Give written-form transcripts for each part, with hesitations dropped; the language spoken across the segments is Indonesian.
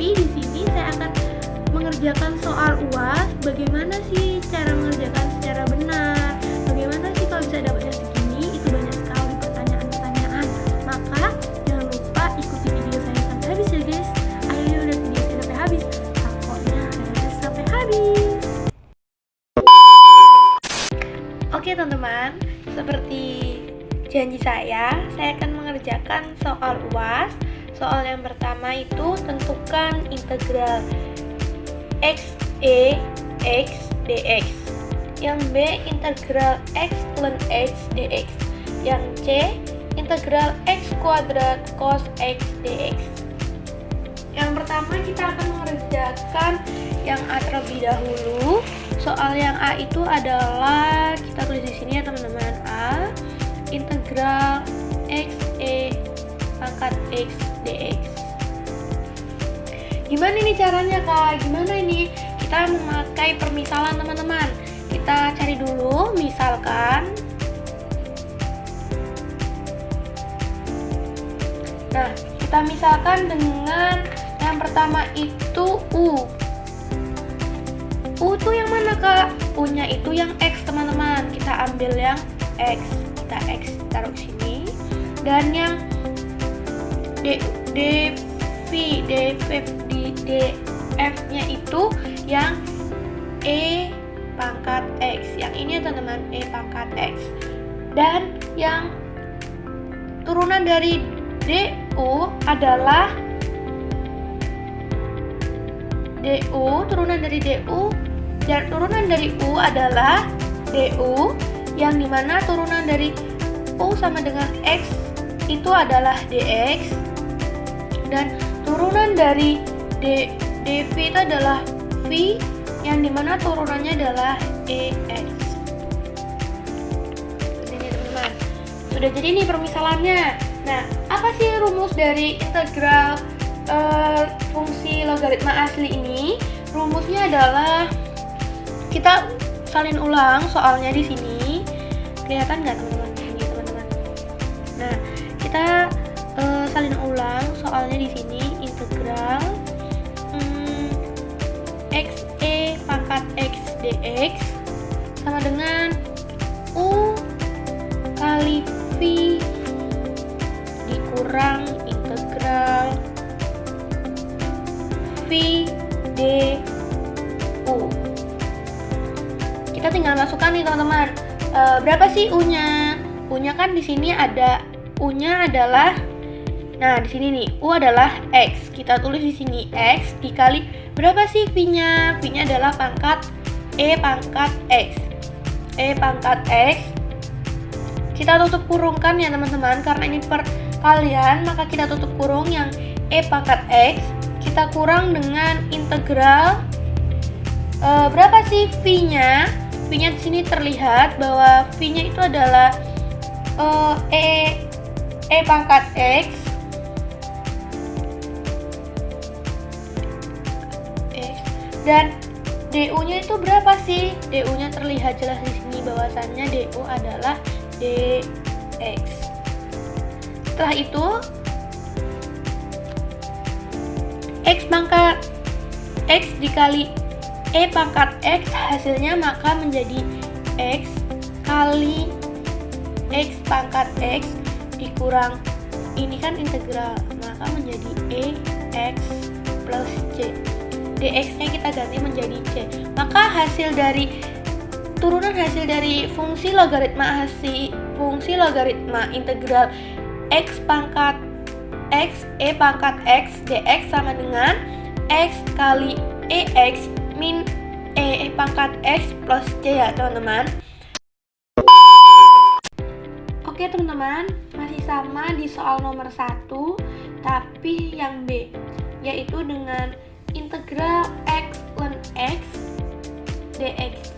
Tapi di sini saya akan mengerjakan soal UAS. Bagaimana sih cara mengerjakan secara benar? Bagaimana sih kalau bisa dapatnya segini? Itu banyak sekali pertanyaan-pertanyaan. Maka jangan lupa ikuti video saya sampai habis ya guys. Ayo lihat video saya sampai habis. Pokoknya harus sampai habis. Oke teman-teman, seperti janji saya akan mengerjakan soal UAS. Soal yang pertama itu tentukan integral x e x dx. Yang B integral x ln x dx. Yang C integral x kuadrat cos x dx. Yang pertama kita akan mengerjakan yang A terlebih dahulu. Soal yang A itu adalah, kita tulis di sini ya teman-teman, A integral x e pangkat x dx. Gimana ini caranya kak? Gimana ini? Kita memakai permisalan teman-teman. Kita cari dulu, misalkan. Nah, kita misalkan dengan yang pertama itu U. U itu yang mana kak? U-nya itu yang X teman-teman. Kita ambil yang X. Kita X taruh sini. Dan yang DF-nya itu yang E pangkat X. Yang ini ya teman-teman, E pangkat X. Dan yang turunan dari DU adalah turunan dari DU, dan turunan dari U adalah DU, yang dimana turunan dari U sama dengan X itu adalah DX, dan turunan dari DV itu adalah V, yang dimana turunannya adalah EX. Ini teman-teman, sudah jadi nih permisalannya. Nah, apa sih rumus dari integral fungsi logaritma asli ini? Rumusnya adalah, kita salin ulang soalnya di sini. Kelihatan nggak teman-teman? Ini teman-teman. Nah, kita salin ulang soalnya di sini. Integral x e pangkat x dx sama dengan U kali V dikurang integral V du. Kita tinggal masukkan nih teman-teman. Berapa sih U-nya? U-nya kan di sini ada, U-nya adalah, nah di sini nih, U adalah X. Kita tulis di sini X dikali berapa sih V-nya? V-nya adalah pangkat E pangkat X. E pangkat X. Kita tutup kurungkan ya teman-teman, karena ini perkalian, maka kita tutup kurung yang E pangkat X. Kita kurang dengan integral berapa sih V-nya? V-nya di sini terlihat bahwa V-nya itu adalah E pangkat X. Dan DU-nya itu berapa sih? DU-nya terlihat jelas di sini bahwasannya DU adalah DX. Setelah itu X pangkat X dikali E pangkat X, hasilnya maka menjadi X kali X pangkat X dikurang, ini kan integral, maka menjadi EX plus C. DX-nya kita ganti menjadi C. Maka hasil dari turunan hasil dari fungsi logaritma integral X pangkat X E pangkat X dx sama dengan X kali EX min E pangkat X plus C ya teman-teman. Oke teman-teman, masih sama di soal nomor 1, tapi yang B, yaitu dengan integral X ln X dx.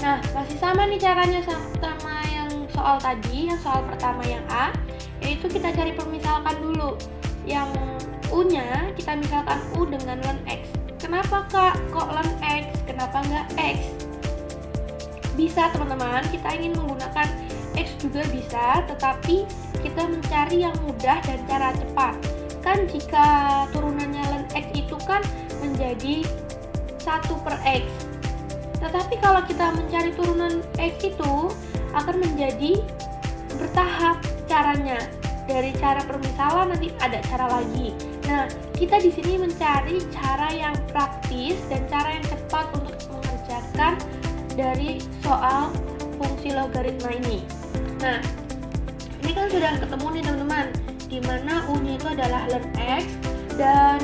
Nah, masih sama nih caranya sama yang soal tadi, yang soal pertama yang A, yaitu kita cari permisalkan dulu. Yang U-nya kita misalkan U dengan ln X. Kenapa kak? Kok ln X? Kenapa nggak X? Bisa teman-teman, kita ingin menggunakan X juga bisa, tetapi kita mencari yang mudah dan cara cepat. kan jika turunannya ln x itu kan menjadi 1/x. Tetapi kalau kita mencari turunan x itu akan menjadi bertahap caranya. Dari cara permisalan nanti ada cara lagi. Nah, kita di sini mencari cara yang praktis dan cara yang cepat untuk mengerjakan dari soal fungsi logaritma ini. Nah, ini kan sudah ketemu nih teman-teman, di mana u-nya itu adalah ln x dan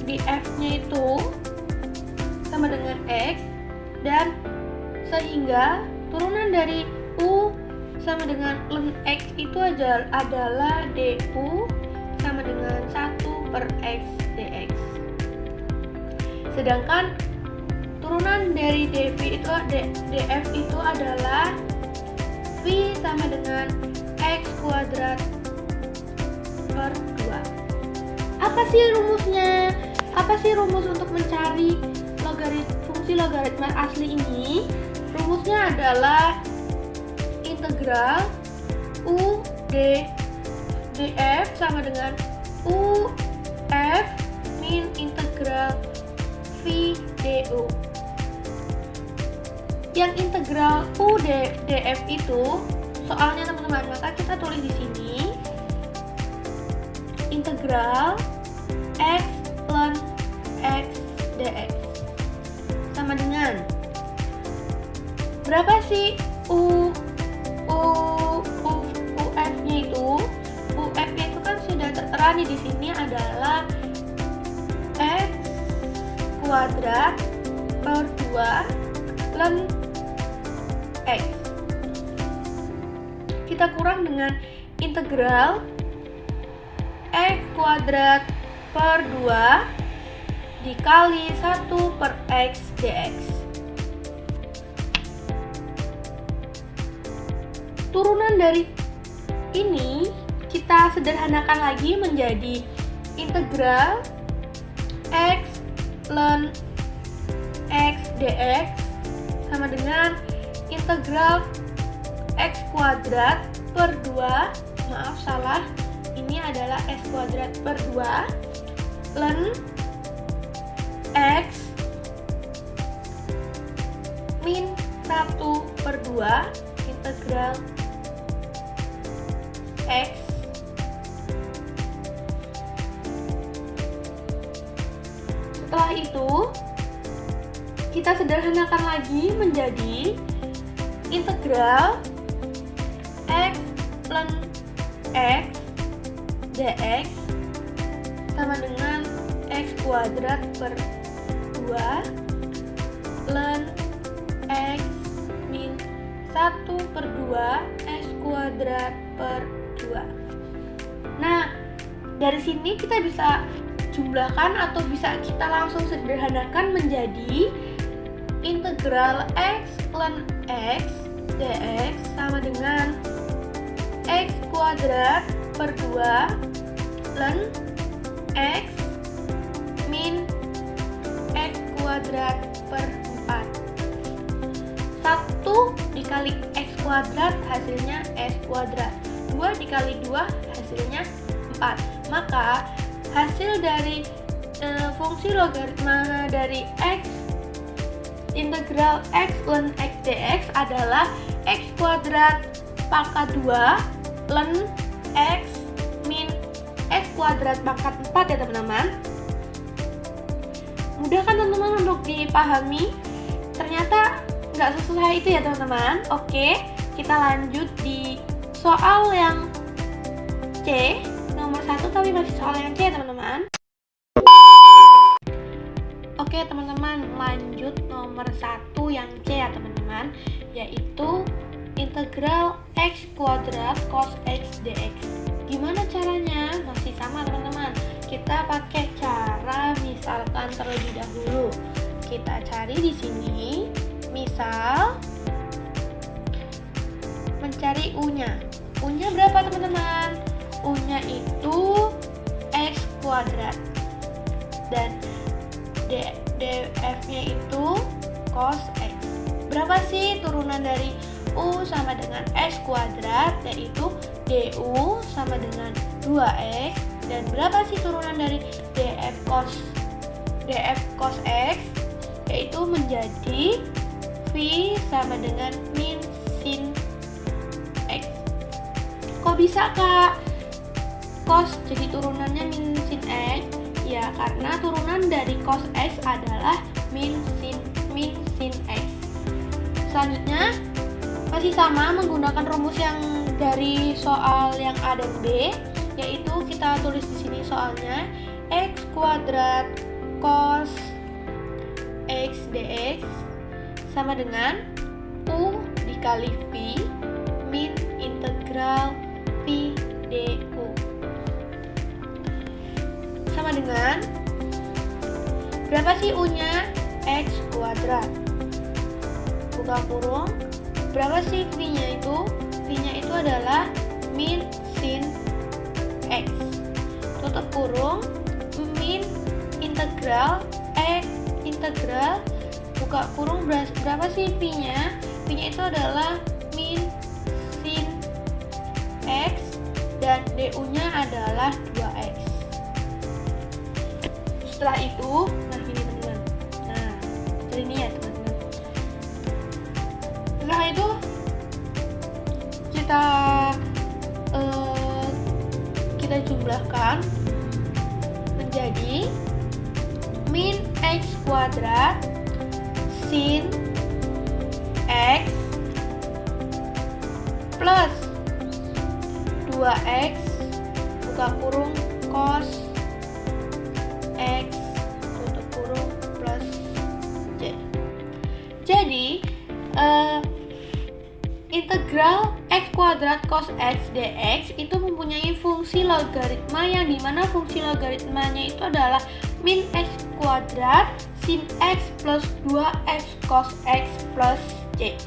df-nya itu sama dengan x, dan sehingga turunan dari u sama dengan ln x itu adalah du sama dengan 1/x dx. Sedangkan turunan dari df itu adalah v sama dengan x kuadrat per 2. Apa sih rumusnya? Apa sih rumus untuk mencari fungsi logaritma asli ini? Rumusnya adalah integral u df sama dengan u f min integral v du. Yang integral u df itu soalnya teman-teman, maka kita tulis di sini integral x ln x dx sama dengan berapa sih uf-nya itu? Uf-nya itu kan sudah tertera nih di sini adalah x kuadrat per 2 ln x. Kita kurang dengan integral x kuadrat per 2 dikali 1/x dx. Turunan dari ini kita sederhanakan lagi menjadi integral x ln x dx sama dengan integral x kuadrat per 2, maaf salah, ini adalah x kuadrat per 2 ln x min 1/2 integral x setelah itu kita sederhanakan lagi menjadi integral x ln x dx sama dengan x kuadrat per 2 ln x min 1/2 x kuadrat per 2. Nah, dari sini kita bisa jumlahkan atau bisa kita langsung sederhanakan menjadi integral x ln x dx sama dengan x kuadrat per 2 ln x min x kuadrat per 4. 1 dikali x kuadrat hasilnya x kuadrat, 2 dikali 2 hasilnya 4. Maka hasil dari fungsi logaritma dari x integral x ln x dx adalah x kuadrat pangkat 2 ln x min x kuadrat pangkat 4 ya teman-teman. Mudah kan teman-teman untuk dipahami? Ternyata nggak sesusah itu ya teman-teman. Oke, kita lanjut di soal yang C nomor 1, tapi masih soal yang C ya teman-teman. Oke teman-teman, lanjut nomor 1 yang C ya teman-teman, yaitu integral x kuadrat cos x dx. Gimana caranya? Masih sama teman-teman, kita pakai cara misalkan terlebih dahulu. Kita cari di sini, misal mencari u-nya. U-nya berapa teman-teman? U-nya itu x kuadrat dan df-nya itu cos x. Berapa sih turunan dari U sama dengan X kuadrat, yaitu DU sama dengan 2X. Dan berapa sih turunan dari DF cos X? Yaitu menjadi V sama dengan min sin X. Kok bisa Kak? Cos jadi turunannya min sin X? Ya, karena turunan dari cos X adalah min sin X. Selanjutnya masih sama menggunakan rumus yang dari soal yang A dan B, yaitu kita tulis di sini soalnya X kuadrat cos X dx sama dengan U dikali V min integral V du sama dengan berapa sih U-nya? X kuadrat, buka kurung, berapa sih V-nya itu? V-nya itu adalah min sin X, tutup kurung, min integral X integral, buka kurung, berapa sih V-nya? V-nya itu adalah min sin X dan du-nya adalah 2X. Setelah itu, nah ini teman-teman, nah ini ya teman-teman. Setelah itu kita jumlahkan menjadi min X kuadrat sin X plus 2X buka kurung cos X tutup kurung plus J. Jadi integral X kuadrat cos X dx itu mempunyai fungsi logaritma yang dimana fungsi logaritmanya itu adalah min X kuadrat sin X plus 2X cos X plus J.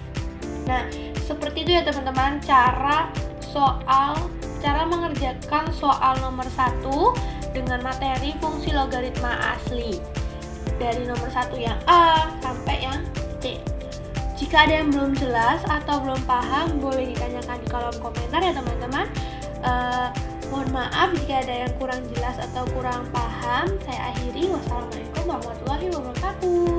Nah, seperti itu ya teman-teman cara mengerjakan soal nomor 1 dengan materi fungsi logaritma asli dari nomor 1 yang A sampai yang C. Jika ada yang belum jelas atau belum paham, boleh ditanyakan di kolom komentar ya teman-teman. Mohon maaf jika ada yang kurang jelas atau kurang paham. Saya akhiri. Wassalamualaikum warahmatullahi wabarakatuh.